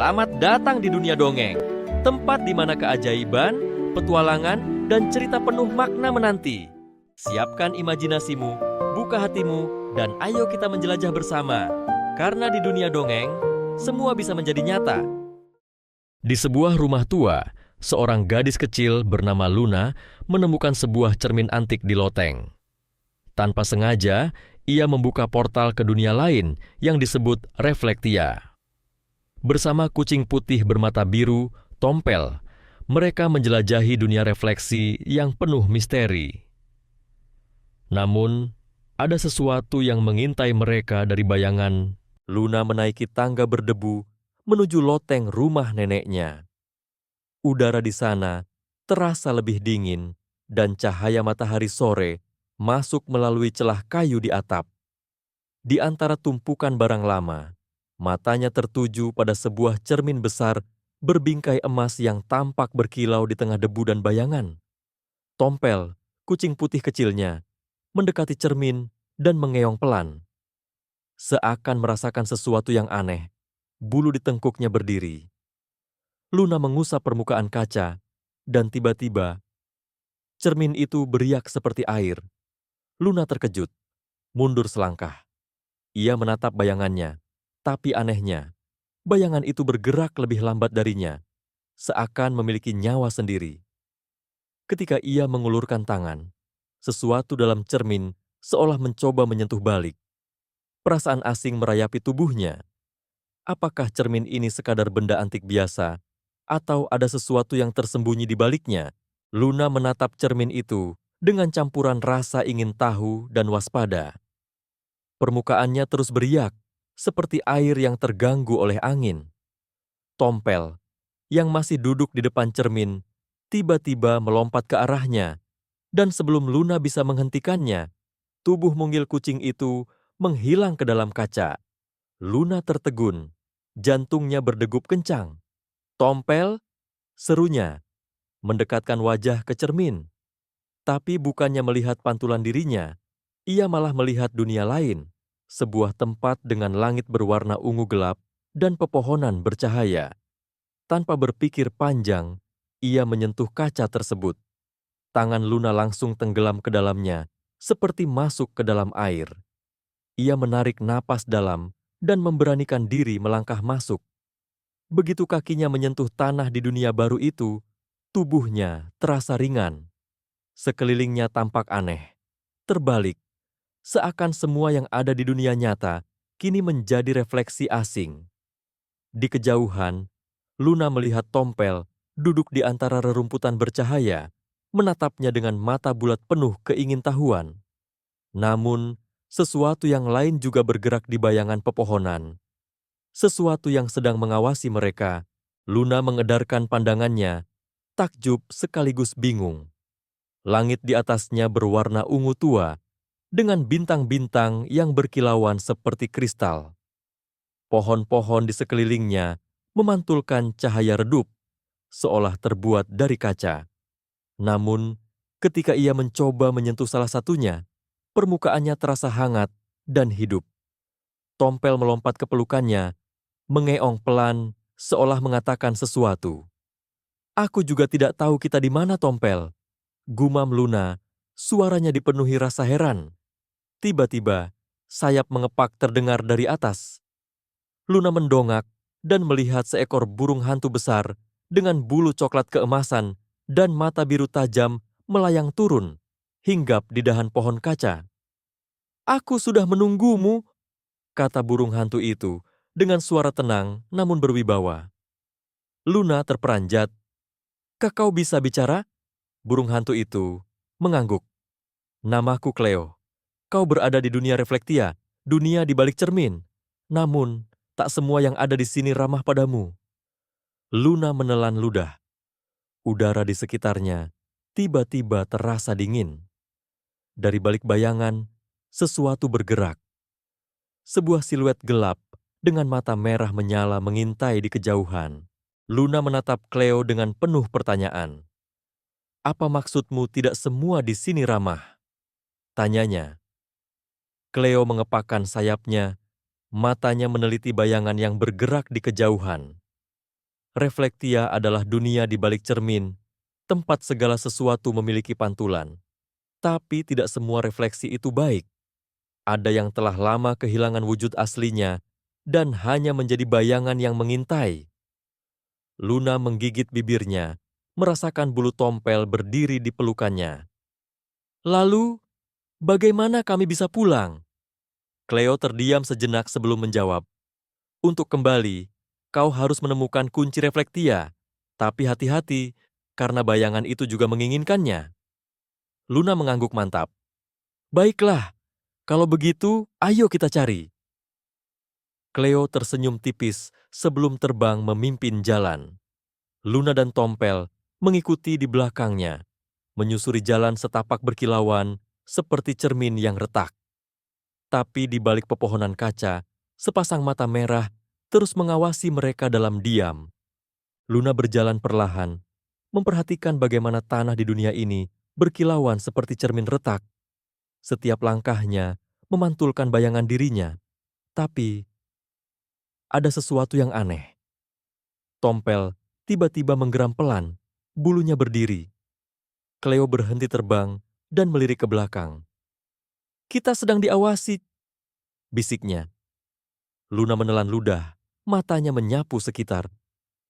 Selamat datang di dunia dongeng, tempat di mana keajaiban, petualangan, dan cerita penuh makna menanti. Siapkan imajinasimu, buka hatimu, dan ayo kita menjelajah bersama. Karena di dunia dongeng, semua bisa menjadi nyata. Di sebuah rumah tua, seorang gadis kecil bernama Luna menemukan sebuah cermin antik di loteng. Tanpa sengaja, ia membuka portal ke dunia lain yang disebut Reflektia. Bersama kucing putih bermata biru, Tompel, mereka menjelajahi dunia refleksi yang penuh misteri. Namun, ada sesuatu yang mengintai mereka dari bayangan. Luna menaiki tangga berdebu menuju loteng rumah neneknya. Udara di sana terasa lebih dingin dan cahaya matahari sore masuk melalui celah kayu di atap. Di antara tumpukan barang lama, matanya tertuju pada sebuah cermin besar berbingkai emas yang tampak berkilau di tengah debu dan bayangan. Tompel, kucing putih kecilnya, mendekati cermin dan mengeong pelan. Seakan merasakan sesuatu yang aneh, bulu di tengkuknya berdiri. Luna mengusap permukaan kaca, dan tiba-tiba, cermin itu beriak seperti air. Luna terkejut, mundur selangkah. Ia menatap bayangannya, tapi anehnya, bayangan itu bergerak lebih lambat darinya, seakan memiliki nyawa sendiri. Ketika ia mengulurkan tangan, sesuatu dalam cermin seolah mencoba menyentuh balik. Perasaan asing merayapi tubuhnya. Apakah cermin ini sekadar benda antik biasa, atau ada sesuatu yang tersembunyi di baliknya? Luna menatap cermin itu dengan campuran rasa ingin tahu dan waspada. Permukaannya terus beriak, seperti air yang terganggu oleh angin. Tompel, yang masih duduk di depan cermin, tiba-tiba melompat ke arahnya, dan sebelum Luna bisa menghentikannya, tubuh mungil kucing itu menghilang ke dalam kaca. Luna tertegun, jantungnya berdegup kencang. Tompel, serunya, mendekatkan wajah ke cermin. Tapi bukannya melihat pantulan dirinya, ia malah melihat dunia lain, sebuah tempat dengan langit berwarna ungu gelap dan pepohonan bercahaya. Tanpa berpikir panjang, ia menyentuh kaca tersebut. Tangan Luna langsung tenggelam ke dalamnya, seperti masuk ke dalam air. Ia menarik napas dalam dan memberanikan diri melangkah masuk. Begitu kakinya menyentuh tanah di dunia baru itu, tubuhnya terasa ringan. Sekelilingnya tampak aneh, terbalik, seakan semua yang ada di dunia nyata kini menjadi refleksi asing. Di kejauhan, Luna melihat Tompel duduk di antara rerumputan bercahaya, menatapnya dengan mata bulat penuh keingintahuan. Namun, sesuatu yang lain juga bergerak di bayangan pepohonan. Sesuatu yang sedang mengawasi mereka. Luna mengedarkan pandangannya, takjub sekaligus bingung. Langit di atasnya berwarna ungu tua, dengan bintang-bintang yang berkilauan seperti kristal. Pohon-pohon di sekelilingnya memantulkan cahaya redup, seolah terbuat dari kaca. Namun, ketika ia mencoba menyentuh salah satunya, permukaannya terasa hangat dan hidup. Tompel melompat ke pelukannya, mengeong pelan, seolah mengatakan sesuatu. "Aku juga tidak tahu kita di mana, Tompel," gumam Luna, suaranya dipenuhi rasa heran. Tiba-tiba, sayap mengepak terdengar dari atas. Luna mendongak dan melihat seekor burung hantu besar dengan bulu coklat keemasan dan mata biru tajam melayang turun, hinggap di dahan pohon kaca. "Aku sudah menunggumu," kata burung hantu itu dengan suara tenang namun berwibawa. Luna terperanjat. "Kau bisa bicara?" Burung hantu itu mengangguk. "Namaku Cleo. Kau berada di dunia Reflektia, dunia di balik cermin. Namun, tak semua yang ada di sini ramah padamu." Luna menelan ludah. Udara di sekitarnya tiba-tiba terasa dingin. Dari balik bayangan, sesuatu bergerak. Sebuah siluet gelap dengan mata merah menyala mengintai di kejauhan. Luna menatap Cleo dengan penuh pertanyaan. "Apa maksudmu tidak semua di sini ramah?" tanyanya. Cleo mengepakkan sayapnya, matanya meneliti bayangan yang bergerak di kejauhan. Reflektia adalah dunia di balik cermin, tempat segala sesuatu memiliki pantulan. Tapi tidak semua refleksi itu baik. Ada yang telah lama kehilangan wujud aslinya dan hanya menjadi bayangan yang mengintai. Luna menggigit bibirnya, merasakan bulu tompel berdiri di pelukannya. Lalu, bagaimana kami bisa pulang? Cleo terdiam sejenak sebelum menjawab. Untuk kembali, kau harus menemukan kunci reflektia. Tapi hati-hati, karena bayangan itu juga menginginkannya. Luna mengangguk mantap. Baiklah, kalau begitu, ayo kita cari. Cleo tersenyum tipis sebelum terbang memimpin jalan. Luna dan Tompel mengikuti di belakangnya, menyusuri jalan setapak berkilauan seperti cermin yang retak. Tapi di balik pepohonan kaca, sepasang mata merah terus mengawasi mereka dalam diam. Luna berjalan perlahan, memperhatikan bagaimana tanah di dunia ini berkilauan seperti cermin retak. Setiap langkahnya memantulkan bayangan dirinya. Tapi ada sesuatu yang aneh. Tompel tiba-tiba menggeram pelan, bulunya berdiri. Cleo berhenti terbang dan melirik ke belakang. Kita sedang diawasi, bisiknya. Luna menelan ludah, matanya menyapu sekitar.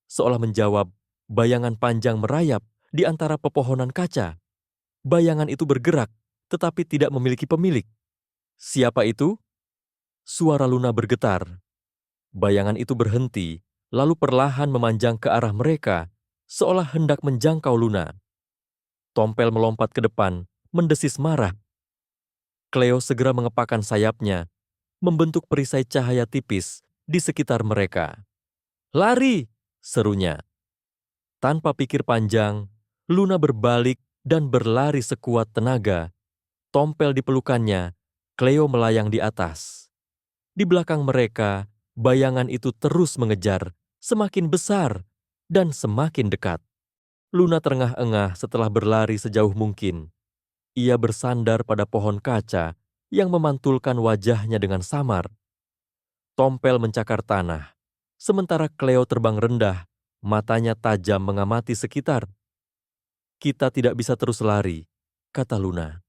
Seolah menjawab, bayangan panjang merayap di antara pepohonan kaca. Bayangan itu bergerak, tetapi tidak memiliki pemilik. Siapa itu? Suara Luna bergetar. Bayangan itu berhenti, lalu perlahan memanjang ke arah mereka, seolah hendak menjangkau Luna. Tompel melompat ke depan, mendesis marah. Cleo segera mengepakkan sayapnya, membentuk perisai cahaya tipis di sekitar mereka. Lari! Serunya. Tanpa pikir panjang, Luna berbalik dan berlari sekuat tenaga. Tompel di pelukannya, Cleo melayang di atas. Di belakang mereka, bayangan itu terus mengejar, semakin besar dan semakin dekat. Luna terengah-engah setelah berlari sejauh mungkin. Ia bersandar pada pohon kaca yang memantulkan wajahnya dengan samar. Tompel mencakar tanah, sementara Cleo terbang rendah, matanya tajam mengamati sekitar. Kita tidak bisa terus lari, kata Luna.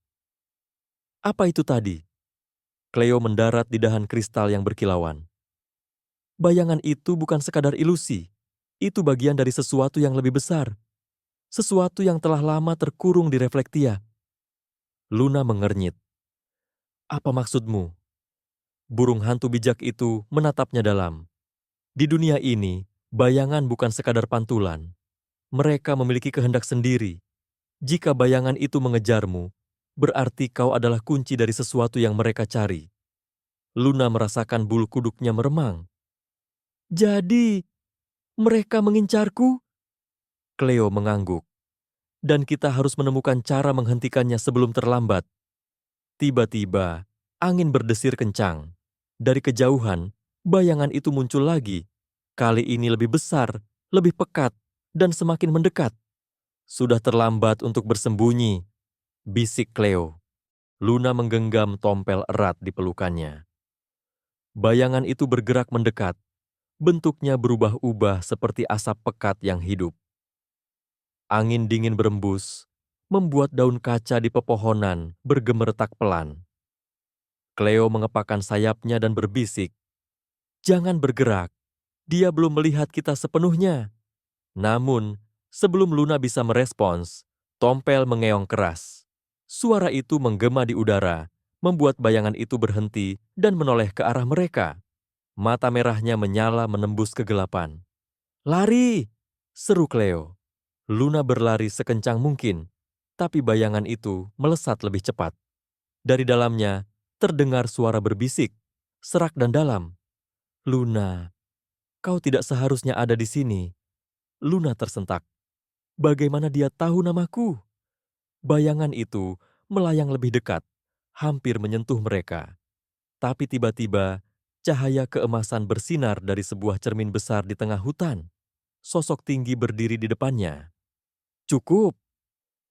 Apa itu tadi? Cleo mendarat di dahan kristal yang berkilauan. Bayangan itu bukan sekadar ilusi. Itu bagian dari sesuatu yang lebih besar. Sesuatu yang telah lama terkurung di reflektia. Luna mengernyit. Apa maksudmu? Burung hantu bijak itu menatapnya dalam. Di dunia ini, bayangan bukan sekadar pantulan. Mereka memiliki kehendak sendiri. Jika bayangan itu mengejarmu, berarti kau adalah kunci dari sesuatu yang mereka cari. Luna merasakan bulu kuduknya meremang. Jadi, mereka mengincarku? Cleo mengangguk. Dan kita harus menemukan cara menghentikannya sebelum terlambat. Tiba-tiba, angin berdesir kencang. Dari kejauhan, bayangan itu muncul lagi. Kali ini lebih besar, lebih pekat, dan semakin mendekat. Sudah terlambat untuk bersembunyi, bisik Cleo. Luna menggenggam Tompel erat di pelukannya. Bayangan itu bergerak mendekat. Bentuknya berubah-ubah seperti asap pekat yang hidup. Angin dingin berembus, membuat daun kaca di pepohonan bergemeretak pelan. Cleo mengepakkan sayapnya dan berbisik, "Jangan bergerak, dia belum melihat kita sepenuhnya." Namun, sebelum Luna bisa merespons, Tompel mengeong keras. Suara itu menggema di udara, membuat bayangan itu berhenti dan menoleh ke arah mereka. Mata merahnya menyala menembus kegelapan. "Lari!" seru Cleo. Luna berlari sekencang mungkin, tapi bayangan itu melesat lebih cepat. Dari dalamnya, terdengar suara berbisik, serak dan dalam. "Luna, kau tidak seharusnya ada di sini." Luna tersentak. Bagaimana dia tahu namaku? Bayangan itu melayang lebih dekat, hampir menyentuh mereka. Tapi tiba-tiba, cahaya keemasan bersinar dari sebuah cermin besar di tengah hutan. Sosok tinggi berdiri di depannya. "Cukup!"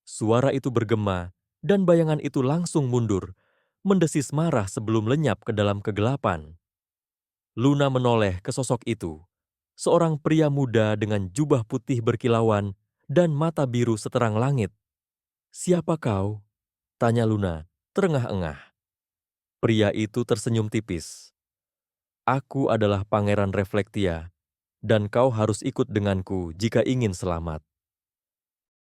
Suara itu bergema, dan bayangan itu langsung mundur, mendesis marah sebelum lenyap ke dalam kegelapan. Luna menoleh ke sosok itu. seorang pria muda dengan jubah putih berkilauan dan mata biru seterang langit. "Siapa kau?" tanya Luna, terengah-engah. Pria itu tersenyum tipis. "Aku adalah Pangeran Reflektia, dan kau harus ikut denganku jika ingin selamat."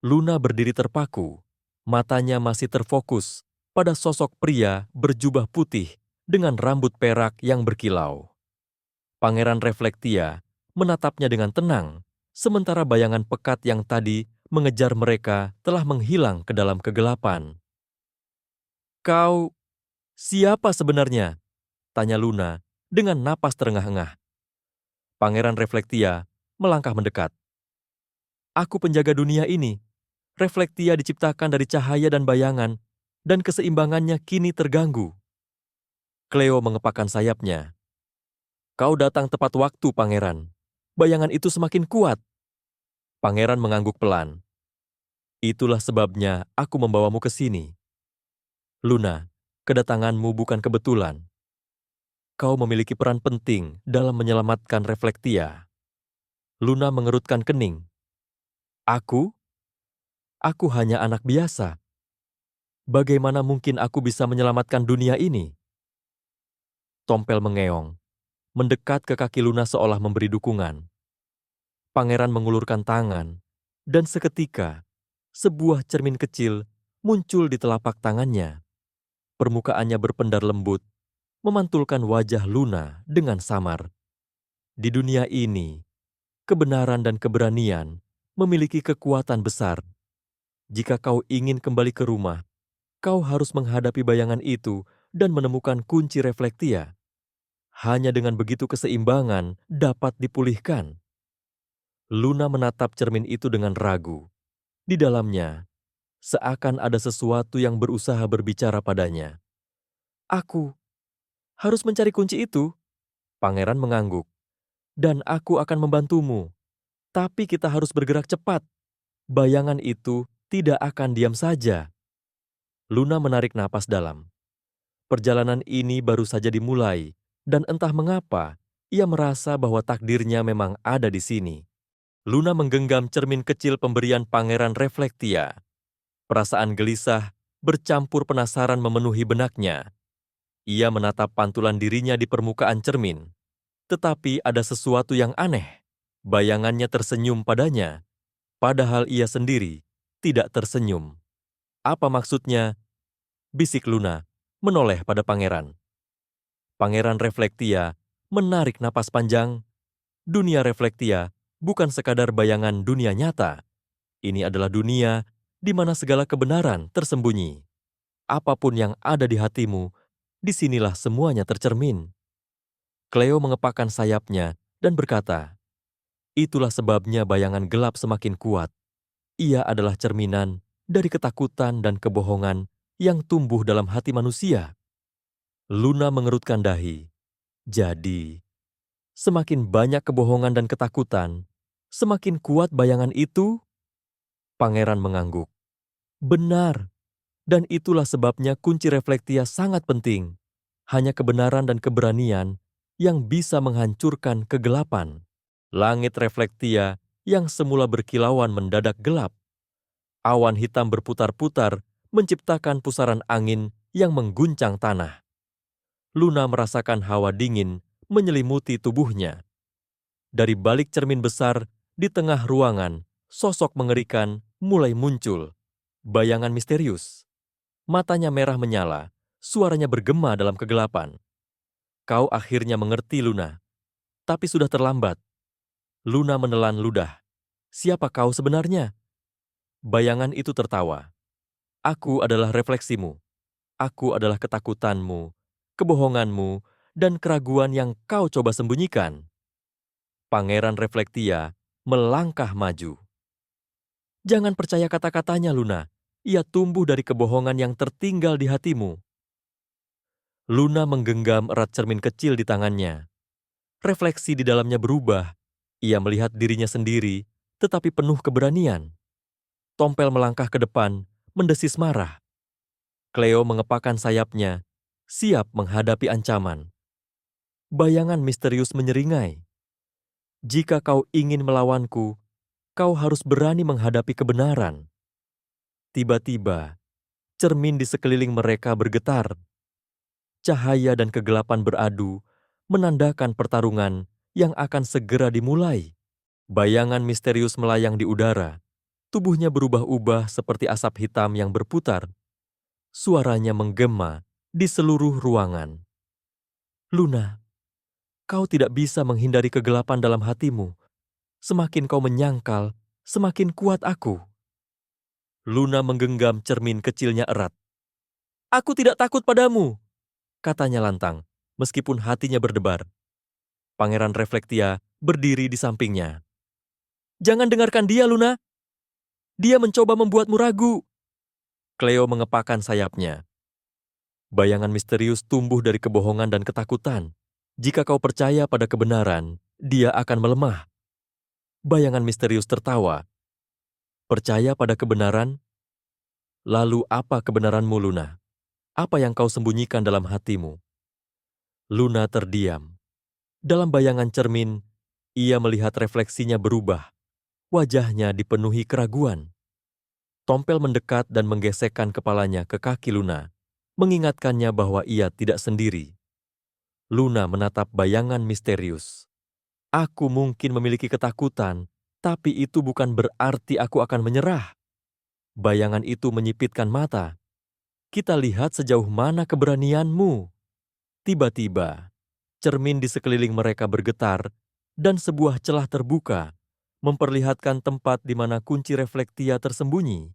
Luna berdiri terpaku, matanya masih terfokus pada sosok pria berjubah putih dengan rambut perak yang berkilau. Pangeran Reflektia menatapnya dengan tenang, sementara bayangan pekat yang tadi mengejar mereka telah menghilang ke dalam kegelapan. "Kau siapa sebenarnya?" tanya Luna dengan napas terengah-engah. Pangeran Reflektia melangkah mendekat. "Aku penjaga dunia ini. Reflektia diciptakan dari cahaya dan bayangan, dan keseimbangannya kini terganggu." Cleo mengepakkan sayapnya. "Kau datang tepat waktu, Pangeran. Bayangan itu semakin kuat." Pangeran mengangguk pelan. "Itulah sebabnya aku membawamu ke sini. Luna, kedatanganmu bukan kebetulan. Kau memiliki peran penting dalam menyelamatkan Reflektia." Luna mengerutkan kening. "Aku? Aku hanya anak biasa. Bagaimana mungkin aku bisa menyelamatkan dunia ini?" Tompel mengeong, mendekat ke kaki Luna seolah memberi dukungan. Pangeran mengulurkan tangan, dan seketika, sebuah cermin kecil muncul di telapak tangannya. Permukaannya berpendar lembut, memantulkan wajah Luna dengan samar. Di dunia ini, kebenaran dan keberanian memiliki kekuatan besar. Jika kau ingin kembali ke rumah, kau harus menghadapi bayangan itu dan menemukan kunci Reflektia. Hanya dengan begitu keseimbangan dapat dipulihkan. Luna menatap cermin itu dengan ragu. Di dalamnya, seakan ada sesuatu yang berusaha berbicara padanya. "Aku harus mencari kunci itu." Pangeran mengangguk. "Dan aku akan membantumu. Tapi kita harus bergerak cepat. Bayangan itu tidak akan diam saja." Luna menarik napas dalam. Perjalanan ini baru saja dimulai, dan entah mengapa, ia merasa bahwa takdirnya memang ada di sini. Luna menggenggam cermin kecil pemberian Pangeran Reflektia. Perasaan gelisah bercampur penasaran memenuhi benaknya. Ia menatap pantulan dirinya di permukaan cermin. Tetapi ada sesuatu yang aneh. Bayangannya tersenyum padanya, padahal ia sendiri tidak tersenyum. "Apa maksudnya?" bisik Luna, menoleh pada pangeran. Pangeran Reflektia menarik napas panjang. Dunia Reflektia bukan sekadar bayangan dunia nyata. Ini adalah dunia di mana segala kebenaran tersembunyi. Apapun yang ada di hatimu, disinilah semuanya tercermin. Cleo mengepakkan sayapnya dan berkata, "Itulah sebabnya bayangan gelap semakin kuat. Ia adalah cerminan dari ketakutan dan kebohongan yang tumbuh dalam hati manusia." Luna mengerutkan dahi. "Jadi, semakin banyak kebohongan dan ketakutan, semakin kuat bayangan itu?" Pangeran mengangguk. "Benar, dan itulah sebabnya kunci Reflektia sangat penting. Hanya kebenaran dan keberanian yang bisa menghancurkan kegelapan." Langit Reflektia yang semula berkilauan mendadak gelap. Awan hitam berputar-putar menciptakan pusaran angin yang mengguncang tanah. Luna merasakan hawa dingin menyelimuti tubuhnya. Dari balik cermin besar, di tengah ruangan, sosok mengerikan mulai muncul. Bayangan misterius. Matanya merah menyala, suaranya bergema dalam kegelapan. "Kau akhirnya mengerti, Luna. Tapi sudah terlambat." Luna menelan ludah. "Siapa kau sebenarnya?" Bayangan itu tertawa. "Aku adalah refleksimu. Aku adalah ketakutanmu, kebohonganmu, dan keraguan yang kau coba sembunyikan." Pangeran Reflektia melangkah maju. "Jangan percaya kata-katanya, Luna. Ia tumbuh dari kebohongan yang tertinggal di hatimu." Luna menggenggam erat cermin kecil di tangannya. Refleksi di dalamnya berubah. Ia melihat dirinya sendiri, tetapi penuh keberanian. Tompel melangkah ke depan, mendesis marah. Cleo mengepakkan sayapnya, siap menghadapi ancaman. Bayangan misterius menyeringai. Jika kau ingin melawanku, kau harus berani menghadapi kebenaran. Tiba-tiba, cermin di sekeliling mereka bergetar. Cahaya dan kegelapan beradu, menandakan pertarungan yang akan segera dimulai. Bayangan misterius melayang di udara. Tubuhnya berubah-ubah seperti asap hitam yang berputar. Suaranya menggema di seluruh ruangan. Luna, kau tidak bisa menghindari kegelapan dalam hatimu. Semakin kau menyangkal, semakin kuat aku. Luna menggenggam cermin kecilnya erat. Aku tidak takut padamu, katanya lantang, meskipun hatinya berdebar. Pangeran Reflektia berdiri di sampingnya. Jangan dengarkan dia, Luna. Dia mencoba membuatmu ragu. Cleo mengepakkan sayapnya. Bayangan misterius tumbuh dari kebohongan dan ketakutan. Jika kau percaya pada kebenaran, dia akan melemah. Bayangan misterius tertawa. Percaya pada kebenaran? Lalu apa kebenaranmu, Luna? Apa yang kau sembunyikan dalam hatimu? Luna terdiam. Dalam bayangan cermin, ia melihat refleksinya berubah. Wajahnya dipenuhi keraguan. Tompel mendekat dan menggesekkan kepalanya ke kaki Luna, mengingatkannya bahwa ia tidak sendiri. Luna menatap bayangan misterius. Aku mungkin memiliki ketakutan, tapi itu bukan berarti aku akan menyerah. Bayangan itu menyipitkan mata. Kita lihat sejauh mana keberanianmu. Tiba-tiba, cermin di sekeliling mereka bergetar dan sebuah celah terbuka, memperlihatkan tempat di mana kunci Reflektia tersembunyi.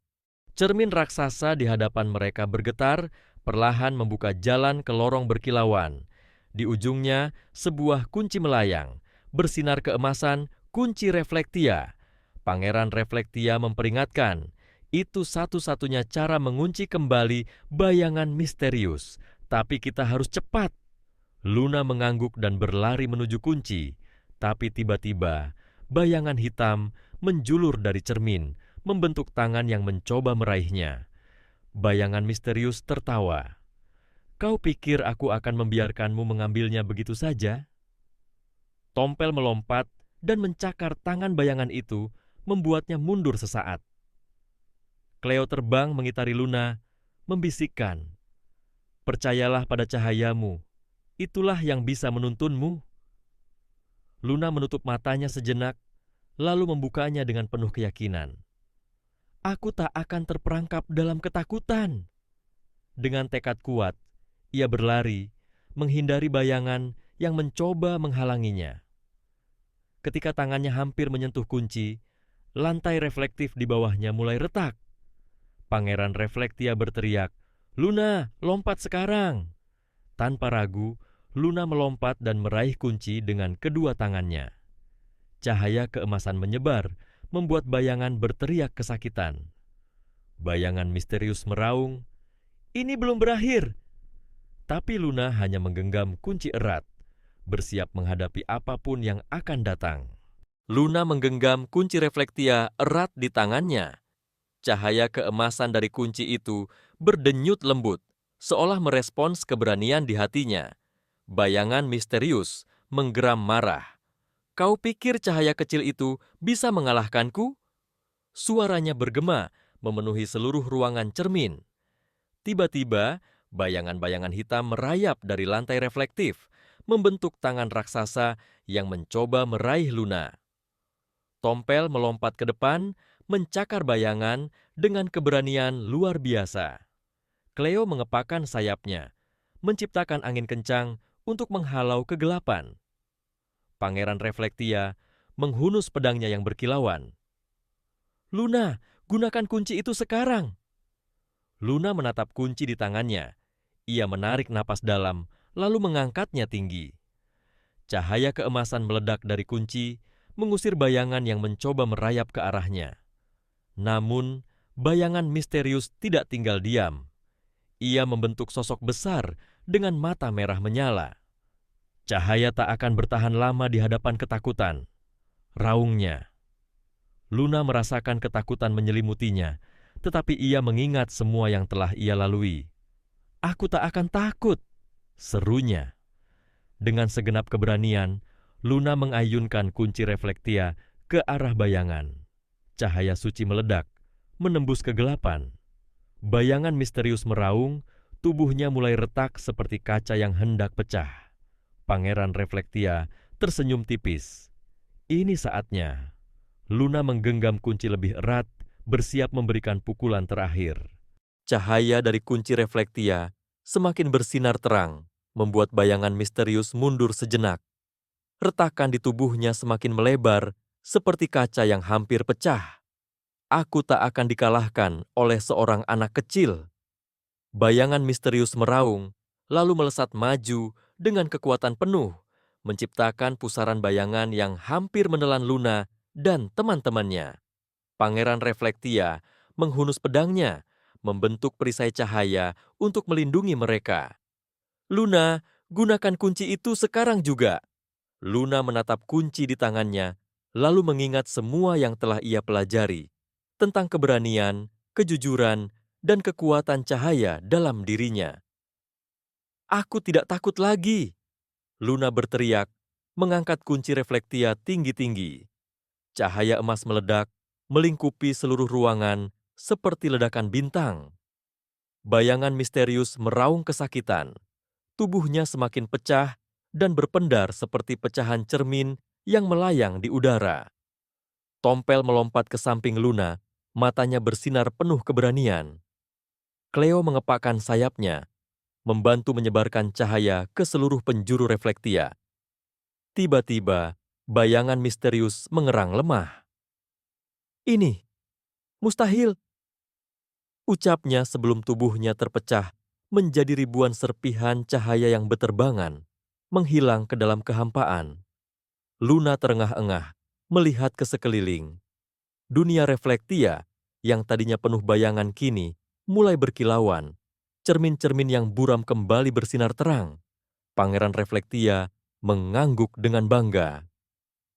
Cermin raksasa di hadapan mereka bergetar, perlahan membuka jalan ke lorong berkilauan. Di ujungnya, sebuah kunci melayang, bersinar keemasan, kunci Reflektia. Pangeran Reflektia memperingatkan, itu satu-satunya cara mengunci kembali bayangan misterius. Tapi kita harus cepat. Luna mengangguk dan berlari menuju kunci. Tapi tiba-tiba, bayangan hitam menjulur dari cermin, membentuk tangan yang mencoba meraihnya. Bayangan misterius tertawa. Kau pikir aku akan membiarkanmu mengambilnya begitu saja? Tompel melompat dan mencakar tangan bayangan itu, membuatnya mundur sesaat. Cleo terbang mengitari Luna, membisikkan, percayalah pada cahayamu, itulah yang bisa menuntunmu. Luna menutup matanya sejenak, lalu membukanya dengan penuh keyakinan. Aku tak akan terperangkap dalam ketakutan. Dengan tekad kuat, ia berlari, menghindari bayangan yang mencoba menghalanginya. Ketika tangannya hampir menyentuh kunci, lantai reflektif di bawahnya mulai retak. Pangeran Reflektia berteriak, "Luna, lompat sekarang!" Tanpa ragu, Luna melompat dan meraih kunci dengan kedua tangannya. Cahaya keemasan menyebar, membuat bayangan berteriak kesakitan. Bayangan misterius meraung, "Ini belum berakhir!" Tapi Luna hanya menggenggam kunci erat, bersiap menghadapi apapun yang akan datang. Luna menggenggam kunci Reflektia erat di tangannya. Cahaya keemasan dari kunci itu berdenyut lembut, seolah merespons keberanian di hatinya. Bayangan misterius menggeram marah. Kau pikir cahaya kecil itu bisa mengalahkanku? Suaranya bergema, memenuhi seluruh ruangan cermin. Tiba-tiba, bayangan-bayangan hitam merayap dari lantai reflektif, membentuk tangan raksasa yang mencoba meraih Luna. Tompel melompat ke depan, mencakar bayangan dengan keberanian luar biasa. Cleo mengepakkan sayapnya, menciptakan angin kencang untuk menghalau kegelapan. Pangeran Reflektia menghunus pedangnya yang berkilauan. Luna, gunakan kunci itu sekarang. Luna menatap kunci di tangannya. Ia menarik napas dalam, lalu mengangkatnya tinggi. Cahaya keemasan meledak dari kunci, mengusir bayangan yang mencoba merayap ke arahnya. Namun, bayangan misterius tidak tinggal diam. Ia membentuk sosok besar dengan mata merah menyala. Cahaya tak akan bertahan lama di hadapan ketakutan. Raungnya. Luna merasakan ketakutan menyelimutinya, tetapi ia mengingat semua yang telah ia lalui. Aku tak akan takut, serunya. Dengan segenap keberanian, Luna mengayunkan kunci reflektia ke arah bayangan. Cahaya suci meledak, menembus kegelapan. Bayangan misterius meraung, tubuhnya mulai retak seperti kaca yang hendak pecah. Pangeran Reflektia tersenyum tipis. Ini saatnya. Luna menggenggam kunci lebih erat, bersiap memberikan pukulan terakhir. Cahaya dari kunci Reflektia semakin bersinar terang, membuat bayangan misterius mundur sejenak. Retakan di tubuhnya semakin melebar, seperti kaca yang hampir pecah. Aku tak akan dikalahkan oleh seorang anak kecil. Bayangan misterius meraung, lalu melesat maju dengan kekuatan penuh, menciptakan pusaran bayangan yang hampir menelan Luna dan teman-temannya. Pangeran Reflektia menghunus pedangnya, membentuk perisai cahaya untuk melindungi mereka. Luna, gunakan kunci itu sekarang juga. Luna menatap kunci di tangannya, lalu mengingat semua yang telah ia pelajari tentang keberanian, kejujuran, dan kekuatan cahaya dalam dirinya. "Aku tidak takut lagi!" Luna berteriak, mengangkat kunci Reflektia tinggi-tinggi. Cahaya emas meledak, melingkupi seluruh ruangan seperti ledakan bintang. Bayangan misterius meraung kesakitan. Tubuhnya semakin pecah dan berpendar seperti pecahan cermin yang melayang di udara. Tompel melompat ke samping Luna, matanya bersinar penuh keberanian. Cleo mengepakkan sayapnya, membantu menyebarkan cahaya ke seluruh penjuru Reflektia. Tiba-tiba, bayangan misterius mengerang lemah. "Ini mustahil!" ucapnya sebelum tubuhnya terpecah menjadi ribuan serpihan cahaya yang beterbangan, menghilang ke dalam kehampaan. Luna terengah-engah, melihat ke sekeliling. Dunia Reflektia, yang tadinya penuh bayangan kini, mulai berkilauan. Cermin-cermin yang buram kembali bersinar terang. Pangeran Reflektia mengangguk dengan bangga.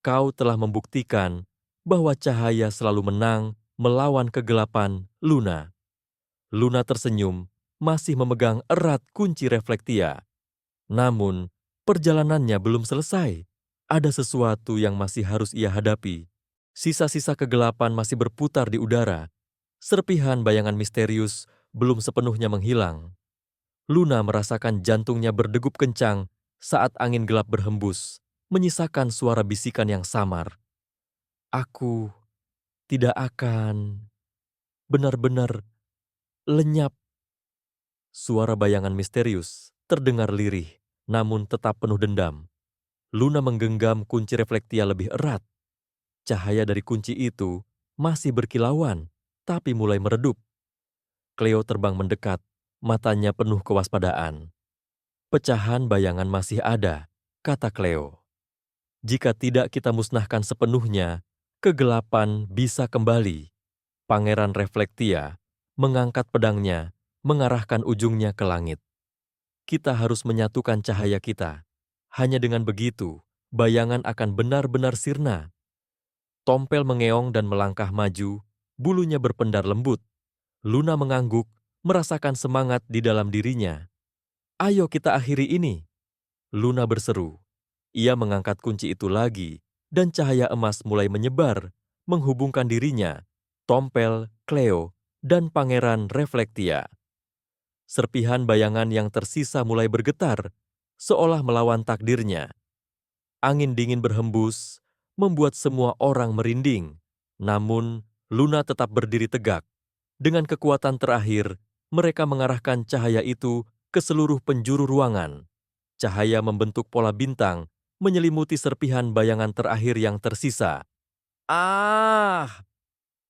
"Kau telah membuktikan bahwa cahaya selalu menang melawan kegelapan, Luna." Luna tersenyum, masih memegang erat kunci Reflektia. Namun, perjalanannya belum selesai. Ada sesuatu yang masih harus ia hadapi. Sisa-sisa kegelapan masih berputar di udara. Serpihan bayangan misterius belum sepenuhnya menghilang. Luna merasakan jantungnya berdegup kencang saat angin gelap berhembus, menyisakan suara bisikan yang samar. "Aku tidak akan benar-benar lenyap." Suara bayangan misterius terdengar lirih, namun tetap penuh dendam. Luna menggenggam kunci Reflektia lebih erat. Cahaya dari kunci itu masih berkilauan, tapi mulai meredup. Cleo terbang mendekat, matanya penuh kewaspadaan. "Pecahan bayangan masih ada," kata Cleo. "Jika tidak kita musnahkan sepenuhnya, kegelapan bisa kembali." Pangeran Reflektia mengangkat pedangnya, mengarahkan ujungnya ke langit. "Kita harus menyatukan cahaya kita. Hanya dengan begitu, bayangan akan benar-benar sirna." Tompel mengeong dan melangkah maju, bulunya berpendar lembut. Luna mengangguk, merasakan semangat di dalam dirinya. "Ayo kita akhiri ini!" Luna berseru. Ia mengangkat kunci itu lagi, dan cahaya emas mulai menyebar, menghubungkan dirinya, Tompel, Cleo, dan Pangeran Reflektia. Serpihan bayangan yang tersisa mulai bergetar, seolah melawan takdirnya. Angin dingin berhembus, membuat semua orang merinding. Namun, Luna tetap berdiri tegak. Dengan kekuatan terakhir, mereka mengarahkan cahaya itu ke seluruh penjuru ruangan. Cahaya membentuk pola bintang, menyelimuti serpihan bayangan terakhir yang tersisa. "Ah!"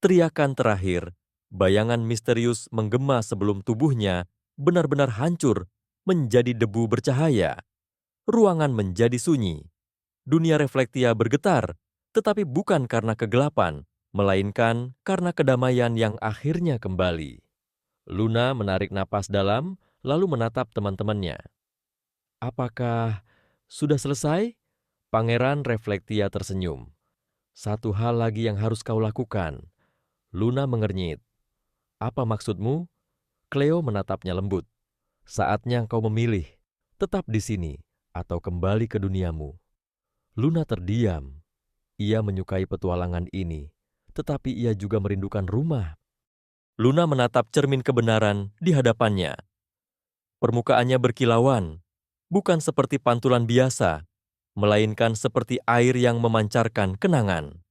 Teriakan terakhir, bayangan misterius menggema sebelum tubuhnya benar-benar hancur menjadi debu bercahaya. Ruangan menjadi sunyi. Dunia Reflektia bergetar, tetapi bukan karena kegelapan, melainkan karena kedamaian yang akhirnya kembali. Luna menarik napas dalam, lalu menatap teman-temannya. "Apakah sudah selesai?" Pangeran Reflektia tersenyum. "Satu hal lagi yang harus kau lakukan." Luna mengernyit. "Apa maksudmu?" Cleo menatapnya lembut. "Saatnya kau memilih, tetap di sini atau kembali ke duniamu." Luna terdiam. Ia menyukai petualangan ini, tetapi ia juga merindukan rumah. Luna menatap cermin kebenaran di hadapannya. Permukaannya berkilauan, bukan seperti pantulan biasa, melainkan seperti air yang memancarkan kenangan.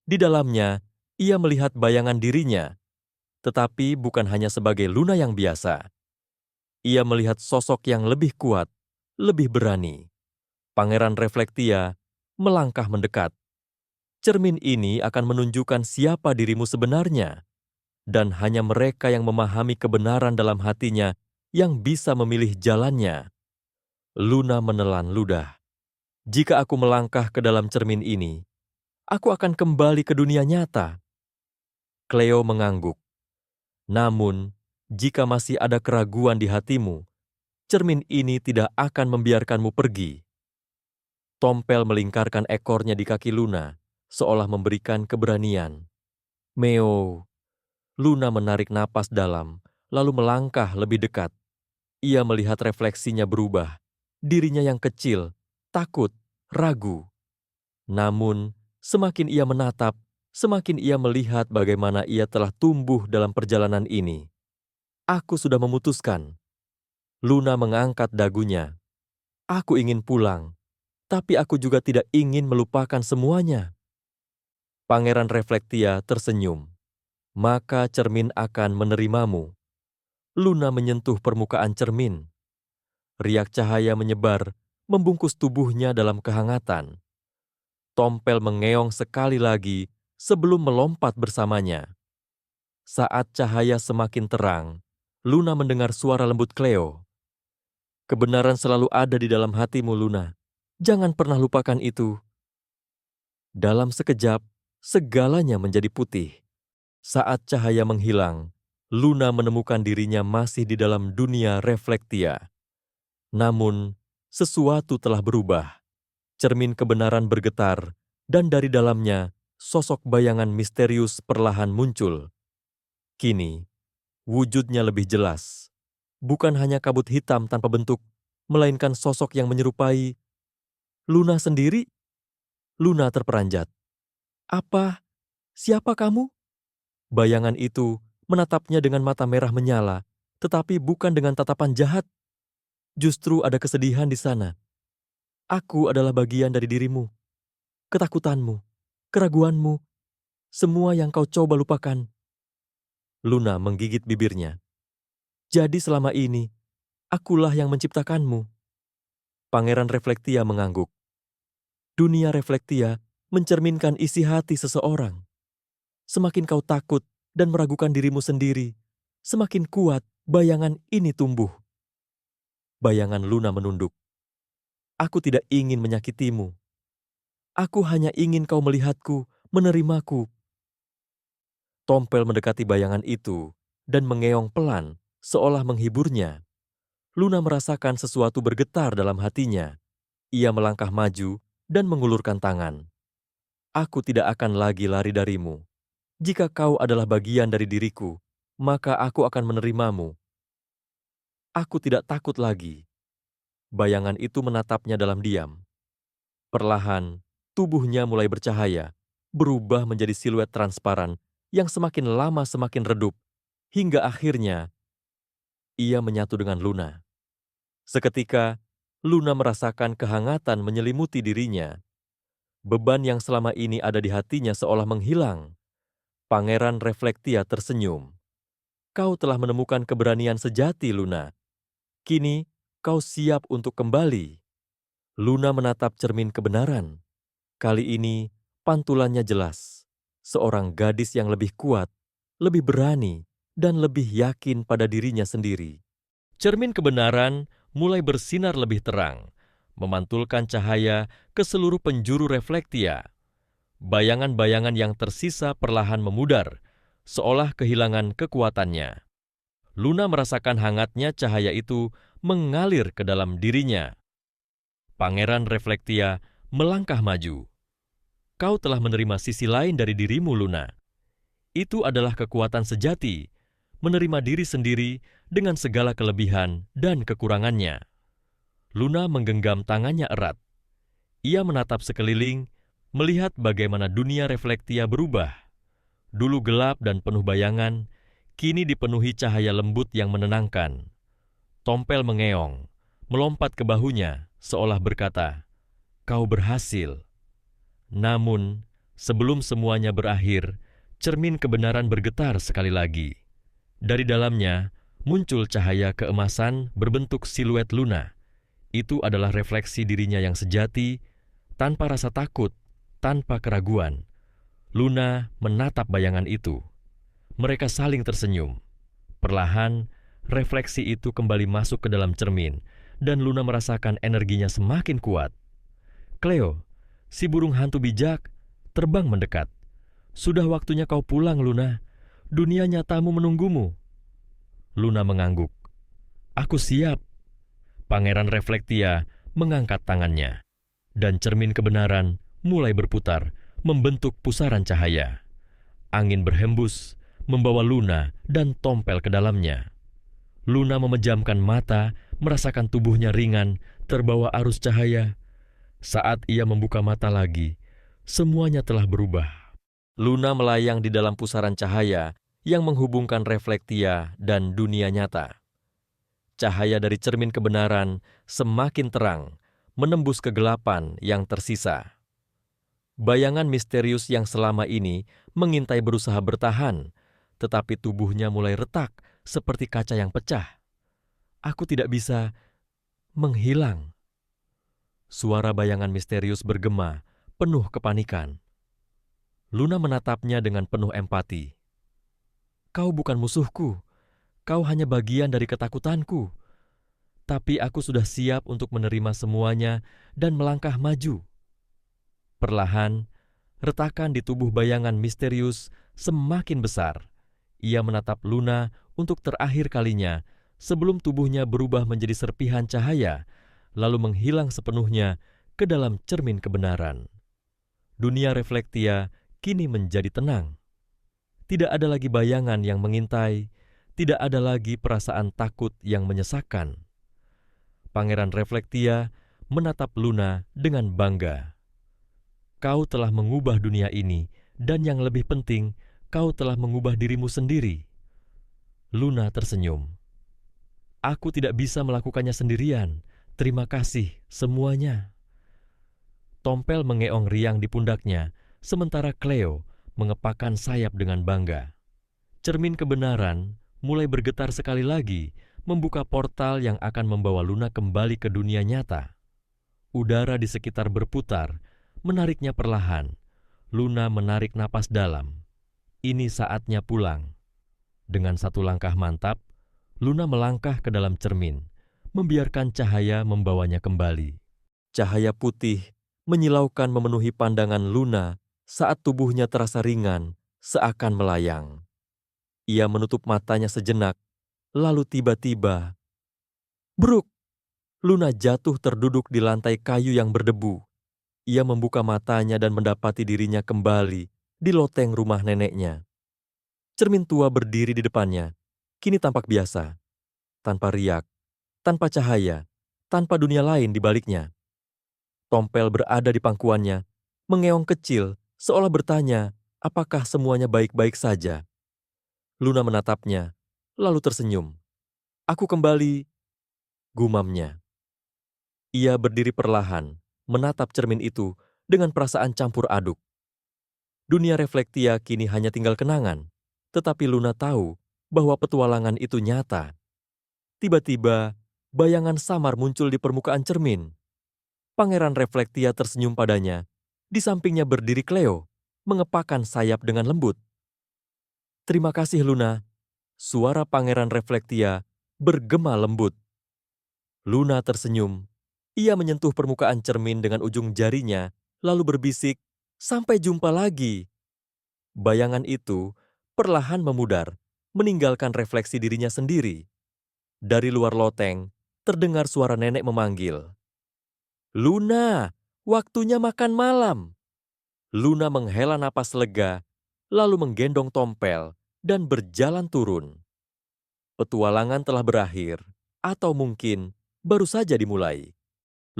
Di dalamnya, ia melihat bayangan dirinya, tetapi bukan hanya sebagai Luna yang biasa. Ia melihat sosok yang lebih kuat, lebih berani. Pangeran Reflektia melangkah mendekat. Cermin ini akan menunjukkan siapa dirimu sebenarnya, dan hanya mereka yang memahami kebenaran dalam hatinya yang bisa memilih jalannya. Luna menelan ludah. Jika aku melangkah ke dalam cermin ini, aku akan kembali ke dunia nyata. Cleo mengangguk. Namun, jika masih ada keraguan di hatimu, cermin ini tidak akan membiarkanmu pergi. Tompel melingkarkan ekornya di kaki Luna, seolah memberikan keberanian. Meo. Luna menarik napas dalam, lalu melangkah lebih dekat. Ia melihat refleksinya berubah. Dirinya yang kecil, takut, ragu. Namun, semakin ia menatap, semakin ia melihat bagaimana ia telah tumbuh dalam perjalanan ini. Aku sudah memutuskan. Luna mengangkat dagunya. Aku ingin pulang, tapi aku juga tidak ingin melupakan semuanya. Pangeran Reflektia tersenyum. Maka cermin akan menerimamu. Luna menyentuh permukaan cermin. Riak cahaya menyebar, membungkus tubuhnya dalam kehangatan. Tompel mengeong sekali lagi sebelum melompat bersamanya. Saat cahaya semakin terang, Luna mendengar suara lembut Cleo. Kebenaran selalu ada di dalam hatimu, Luna. Jangan pernah lupakan itu. Dalam sekejap, segalanya menjadi putih. Saat cahaya menghilang, Luna menemukan dirinya masih di dalam dunia Reflektia. Namun, sesuatu telah berubah. Cermin kebenaran bergetar, dan dari dalamnya, sosok bayangan misterius perlahan muncul. Kini, wujudnya lebih jelas. Bukan hanya kabut hitam tanpa bentuk, melainkan sosok yang menyerupai Luna sendiri. Luna terperanjat. Apa? Siapa kamu? Bayangan itu menatapnya dengan mata merah menyala, tetapi bukan dengan tatapan jahat. Justru ada kesedihan di sana. Aku adalah bagian dari dirimu, ketakutanmu, keraguanmu, semua yang kau coba lupakan. Luna menggigit bibirnya. Jadi selama ini, akulah yang menciptakanmu. Pangeran Reflektia mengangguk. Dunia Reflektia mencerminkan isi hati seseorang. Semakin kau takut dan meragukan dirimu sendiri, semakin kuat bayangan ini tumbuh. Bayangan Luna menunduk. Aku tidak ingin menyakitimu. Aku hanya ingin kau melihatku, menerimaku. Tompel mendekati bayangan itu dan mengeong pelan, seolah menghiburnya. Luna merasakan sesuatu bergetar dalam hatinya. Ia melangkah maju dan mengulurkan tangan. Aku tidak akan lagi lari darimu. Jika kau adalah bagian dari diriku, maka aku akan menerimamu. Aku tidak takut lagi. Bayangan itu menatapnya dalam diam. Perlahan, tubuhnya mulai bercahaya, berubah menjadi siluet transparan yang semakin lama semakin redup, hingga akhirnya ia menyatu dengan Luna. Seketika, Luna merasakan kehangatan menyelimuti dirinya. Beban yang selama ini ada di hatinya seolah menghilang. Pangeran Reflektia tersenyum. Kau telah menemukan keberanian sejati, Luna. Kini, kau siap untuk kembali. Luna menatap cermin kebenaran. Kali ini, pantulannya jelas. Seorang gadis yang lebih kuat, lebih berani, dan lebih yakin pada dirinya sendiri. Cermin kebenaran mulai bersinar lebih terang, memantulkan cahaya ke seluruh penjuru Reflektia. Bayangan-bayangan yang tersisa perlahan memudar, seolah kehilangan kekuatannya. Luna merasakan hangatnya cahaya itu mengalir ke dalam dirinya. Pangeran Reflektia melangkah maju. Kau telah menerima sisi lain dari dirimu, Luna. Itu adalah kekuatan sejati, menerima diri sendiri dengan segala kelebihan dan kekurangannya. Luna menggenggam tangannya erat. Ia menatap sekeliling, melihat bagaimana dunia Reflektia berubah. Dulu gelap dan penuh bayangan, kini dipenuhi cahaya lembut yang menenangkan. Tompel mengeong, melompat ke bahunya, seolah berkata, "Kau berhasil." Namun, sebelum semuanya berakhir, cermin kebenaran bergetar sekali lagi. Dari dalamnya, muncul cahaya keemasan berbentuk siluet Luna. Itu adalah refleksi dirinya yang sejati, tanpa rasa takut, tanpa keraguan. Luna menatap bayangan itu. Mereka saling tersenyum. Perlahan, refleksi itu kembali masuk ke dalam cermin, dan Luna merasakan energinya semakin kuat. "Cleo, si burung hantu bijak, terbang mendekat. Sudah waktunya kau pulang, Luna. Dunia nyatamu menunggumu." Luna mengangguk. "Aku siap." Pangeran Reflektia mengangkat tangannya, dan cermin kebenaran mulai berputar, membentuk pusaran cahaya. Angin berhembus, membawa Luna dan Tompel ke dalamnya. Luna memejamkan mata, merasakan tubuhnya ringan, terbawa arus cahaya. Saat ia membuka mata lagi, semuanya telah berubah. Luna melayang di dalam pusaran cahaya yang menghubungkan Reflektia dan dunia nyata. Cahaya dari cermin kebenaran semakin terang, menembus kegelapan yang tersisa. Bayangan misterius yang selama ini mengintai berusaha bertahan, tetapi tubuhnya mulai retak seperti kaca yang pecah. "Aku tidak bisa menghilang." Suara bayangan misterius bergema, penuh kepanikan. Luna menatapnya dengan penuh empati. "Kau bukan musuhku. Kau hanya bagian dari ketakutanku. Tapi aku sudah siap untuk menerima semuanya dan melangkah maju." Perlahan, retakan di tubuh bayangan misterius semakin besar. Ia menatap Luna untuk terakhir kalinya sebelum tubuhnya berubah menjadi serpihan cahaya, lalu menghilang sepenuhnya ke dalam cermin kebenaran. Dunia Reflektia kini menjadi tenang. Tidak ada lagi bayangan yang mengintai, tidak ada lagi perasaan takut yang menyesakkan. Pangeran Reflektia menatap Luna dengan bangga. "Kau telah mengubah dunia ini, dan yang lebih penting, kau telah mengubah dirimu sendiri." Luna tersenyum. "Aku tidak bisa melakukannya sendirian. Terima kasih semuanya." Tompel mengeong riang di pundaknya, sementara Cleo mengepakkan sayap dengan bangga. Cermin kebenaran mulai bergetar sekali lagi, membuka portal yang akan membawa Luna kembali ke dunia nyata. Udara di sekitar berputar, menariknya perlahan. Luna menarik napas dalam. Ini saatnya pulang. Dengan satu langkah mantap, Luna melangkah ke dalam cermin, membiarkan cahaya membawanya kembali. Cahaya putih menyilaukan memenuhi pandangan Luna saat tubuhnya terasa ringan, seakan melayang. Ia menutup matanya sejenak, lalu tiba-tiba, bruk! Luna jatuh terduduk di lantai kayu yang berdebu. Ia membuka matanya dan mendapati dirinya kembali di loteng rumah neneknya. Cermin tua berdiri di depannya, kini tampak biasa, tanpa riak, tanpa cahaya, tanpa dunia lain di baliknya. Tompel berada di pangkuannya, mengeong kecil, seolah bertanya, apakah semuanya baik-baik saja. Luna menatapnya, lalu tersenyum. "Aku kembali," gumamnya. Ia berdiri perlahan, menatap cermin itu dengan perasaan campur aduk. Dunia Reflektia kini hanya tinggal kenangan, tetapi Luna tahu bahwa petualangan itu nyata. Tiba-tiba, bayangan samar muncul di permukaan cermin. Pangeran Reflektia tersenyum padanya. Di sampingnya berdiri Cleo, mengepakkan sayap dengan lembut. "Terima kasih, Luna." Suara Pangeran Reflektia bergema lembut. Luna tersenyum. Ia menyentuh permukaan cermin dengan ujung jarinya, lalu berbisik, "Sampai jumpa lagi." Bayangan itu perlahan memudar, meninggalkan refleksi dirinya sendiri. Dari luar loteng, terdengar suara nenek memanggil, "Luna, waktunya makan malam." Luna menghela napas lega, lalu menggendong Tompel dan berjalan turun. Petualangan telah berakhir, atau mungkin baru saja dimulai.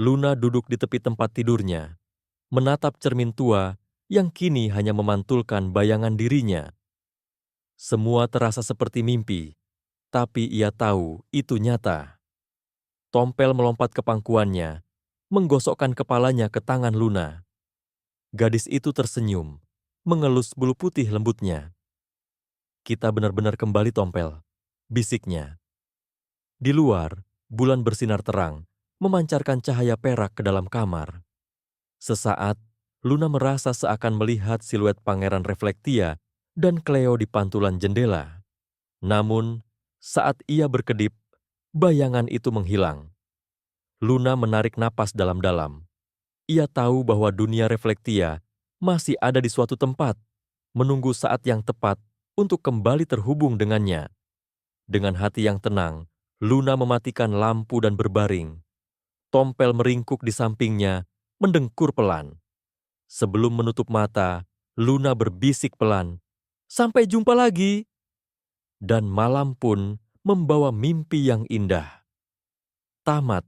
Luna duduk di tepi tempat tidurnya, menatap cermin tua yang kini hanya memantulkan bayangan dirinya. Semua terasa seperti mimpi, tapi ia tahu itu nyata. Tompel melompat ke pangkuannya, menggosokkan kepalanya ke tangan Luna. Gadis itu tersenyum, mengelus bulu putih lembutnya. "Kita benar-benar kembali, Tompel," bisiknya. Di luar, bulan bersinar terang, memancarkan cahaya perak ke dalam kamar. Sesaat, Luna merasa seakan melihat siluet Pangeran Reflektia dan Cleo di pantulan jendela. Namun, saat ia berkedip, bayangan itu menghilang. Luna menarik napas dalam-dalam. Ia tahu bahwa dunia Reflektia masih ada di suatu tempat, menunggu saat yang tepat untuk kembali terhubung dengannya. Dengan hati yang tenang, Luna mematikan lampu dan berbaring. Tompel meringkuk di sampingnya, mendengkur pelan. Sebelum menutup mata, Luna berbisik pelan, "Sampai jumpa lagi." Dan malam pun membawa mimpi yang indah. Tamat.